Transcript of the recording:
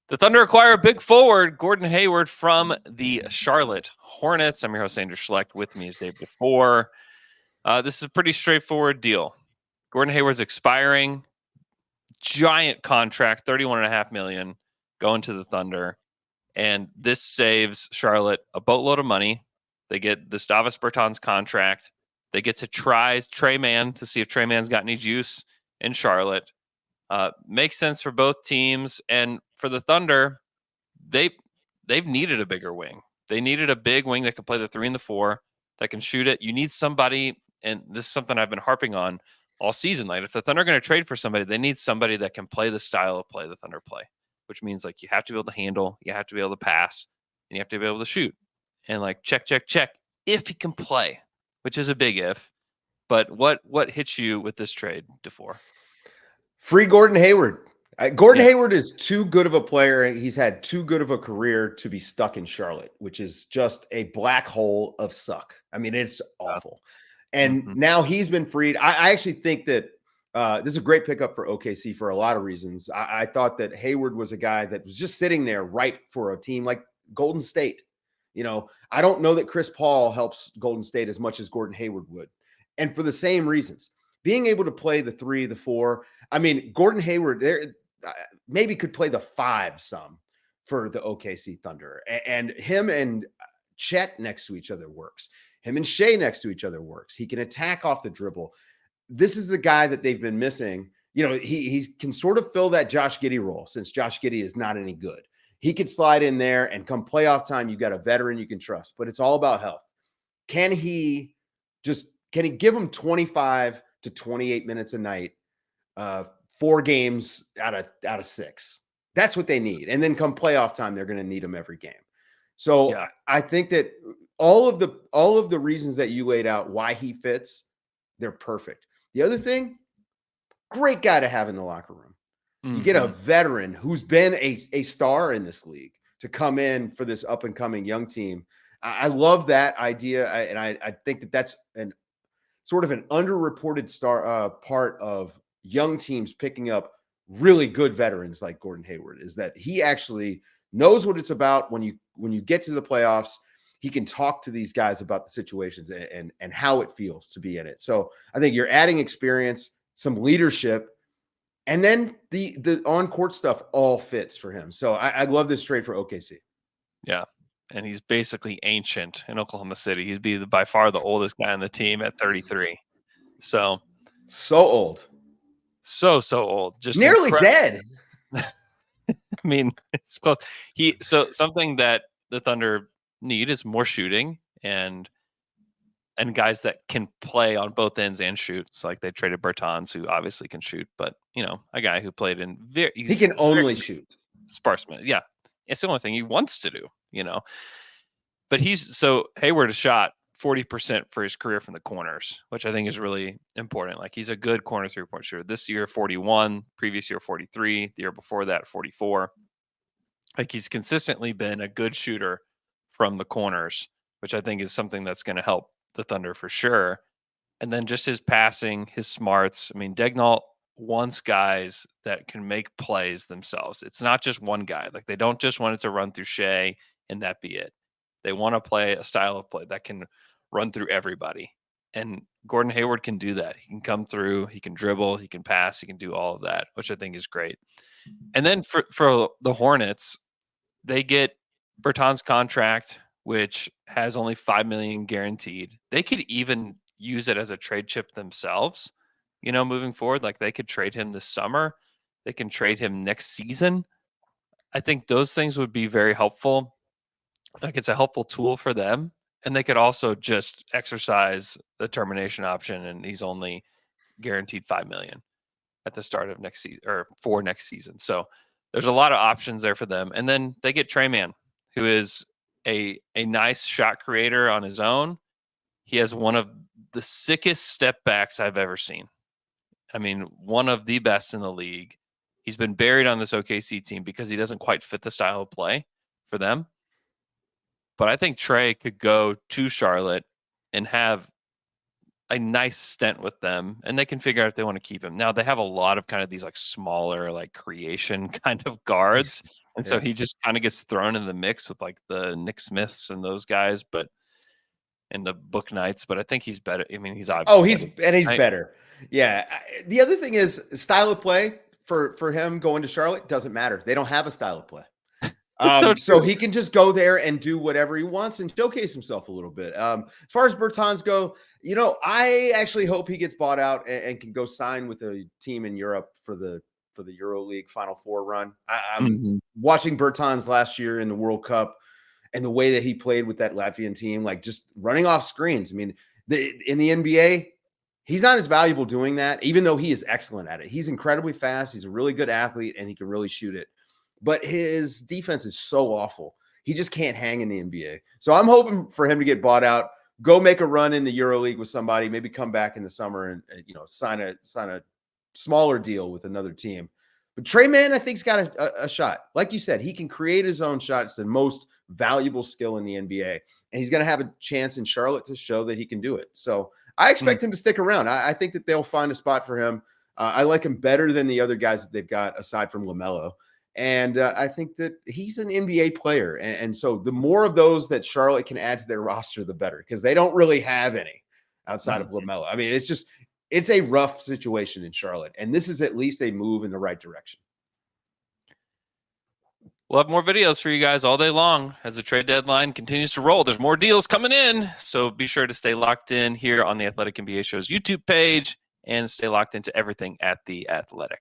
The Thunder acquire a big forward, Gordon Hayward from the Charlotte Hornets. I'm your host, Andrew Schlecht. With me is Dave DeFore. This is a pretty straightforward deal. Gordon Hayward's expiring. Giant contract, $31.5 million, going to the Thunder. And this saves Charlotte a boatload of money. They get Gustavus Bertans contract. They get to try Trey Mann to see if Trey Mann's got any juice in Charlotte. Makes sense for both teams. And for the Thunder, they've needed a bigger wing. They needed a big wing that can play the 3 and the 4, that can shoot it. You need somebody, and this is something I've been harping on all season. Like, if the Thunder are going to trade for somebody, they need somebody that can play the style of play the Thunder play, which means like you have to be able to handle, you have to be able to pass, and you have to be able to shoot. And like check if he can play, which is a big if. But what hits you with this trade, DeFore? Free Gordon Hayward. Gordon Hayward is too good of a player. He's had too good of a career to be stuck in Charlotte, which is just a black hole of suck. I mean, it's awful. And now he's been freed. I actually think that this is a great pickup for OKC for a lot of reasons. I thought that Hayward was a guy that was just sitting there right for a team like Golden State. You know, I don't know that Chris Paul helps Golden State as much as Gordon Hayward would. And for the same reasons. Being able to play the 3, the 4. I mean, Gordon Hayward there maybe could play the 5 some for the OKC Thunder. And him and Chet next to each other works. Him and Shea next to each other works. He can attack off the dribble. This is the guy that they've been missing. You know, he can sort of fill that Josh Giddey role since Josh Giddey is not any good. He could slide in there, and come playoff time, you got a veteran you can trust. But it's all about health. Can he give him 25 to 28 minutes a night, 4 games out of 6? That's what they need. And then come playoff time, they're going to need him every game. So yeah. I think that all of the reasons that you laid out why he fits, they're perfect. The other thing, great guy to have in the locker room. You get a veteran who's been a star in this league to come in for this up and coming young team. I love that idea. And I think that that's sort of an underreported part of young teams picking up really good veterans like Gordon Hayward, is that he actually knows what it's about. When you get to the playoffs, he can talk to these guys about the situations and how it feels to be in it. So I think you're adding experience, some leadership, and then the on-court stuff all fits for him. So I love this trade for OKC. Yeah. And he's basically ancient in Oklahoma City. He'd by far the oldest guy on the team at 33. So old. So old. Just nearly dead. I mean, it's close. Something that the Thunder need is more shooting and guys that can play on both ends and shoot. It's like they traded Bertans, who obviously can shoot, but a guy who played in he can only shoot sparse minutes. Yeah. It's the only thing he wants to do, But Hayward has shot 40% for his career from the corners, which I think is really important. Like, he's a good corner 3-point shooter. This year, 41, previous year, 43, the year before that, 44. Like, he's consistently been a good shooter from the corners, which I think is something that's going to help the Thunder for sure. And then just his passing, his smarts. I mean, Daigneault wants guys that can make plays themselves. It's not just one guy. Like, they don't just want it to run through Shea and that be it. They want to play a style of play that can run through everybody. And Gordon Hayward can do that. He can come through, he can dribble, he can pass, he can do all of that, which I think is great. And then for the Hornets, they get Bertans' contract, which has only $5 million guaranteed. They could even use it as a trade chip themselves, moving forward. Like, they could trade him this summer. They can trade him next season. I think those things would be very helpful. Like, it's a helpful tool for them. And they could also just exercise the termination option, and he's only guaranteed $5 million at the start of next season, or for next season. So there's a lot of options there for them. And then they get Trey Mann, who is a nice shot creator on his own. He has one of the sickest step backs I've ever seen. I mean, one of the best in the league. He's been buried on this OKC team because he doesn't quite fit the style of play for them. But I think Trey could go to Charlotte and have a nice stint with them, and they can figure out if they want to keep him. Now they have a lot of kind of these like smaller, like creation kind of guards, and so Yeah. he just kind of gets thrown in the mix with like the Nick Smiths and those guys, but and the Book Knights. But I think he's better. I mean, he's obviously he's better. Yeah. The other thing is style of play for him going to Charlotte doesn't matter. They don't have a style of play. So he can just go there and do whatever he wants and showcase himself a little bit. As far as Bertans go, I actually hope he gets bought out and can go sign with a team in Europe for the EuroLeague Final Four run. I'm watching Bertans last year in the World Cup and the way that he played with that Latvian team, like just running off screens. I mean, in the NBA, he's not as valuable doing that, even though he is excellent at it. He's incredibly fast. He's a really good athlete, and he can really shoot it. But his defense is so awful. He just can't hang in the NBA. So I'm hoping for him to get bought out, go make a run in the EuroLeague with somebody, maybe come back in the summer and sign a smaller deal with another team. But Trey Mann, I think, has got a shot. Like you said, he can create his own shot. It's the most valuable skill in the NBA. And he's going to have a chance in Charlotte to show that he can do it. So I expect him to stick around. I think that they'll find a spot for him. I like him better than the other guys that they've got aside from LaMelo. And I think that he's an NBA player. And so the more of those that Charlotte can add to their roster, the better, because they don't really have any outside of LaMelo. I mean, it's a rough situation in Charlotte. And this is at least a move in the right direction. We'll have more videos for you guys all day long as the trade deadline continues to roll. There's more deals coming in. So be sure to stay locked in here on the Athletic NBA Show's YouTube page and stay locked into everything at The Athletic.